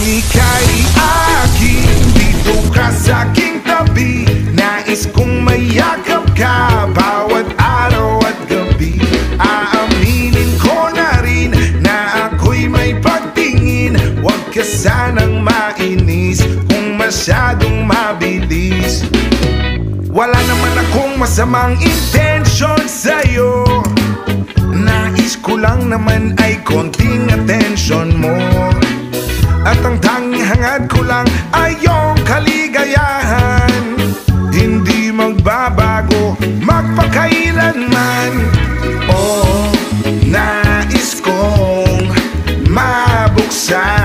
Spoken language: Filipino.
ika'y akin, dito ka sa aking tabi. Nais kong mayakap ka bawat araw at gabi. Aaminin ko na rin na ako'y may pagtingin. Huwag ka sanang mainis kung masyadong mabilis. Wala naman akong masamang intensyon sa'yo. Nais ko lang naman ay konting atensyon mo. At ang tanging hangad ko lang ay iyong kaligayahan. Hindi magbabago magpakailanman. Oh, nais kong mabuksan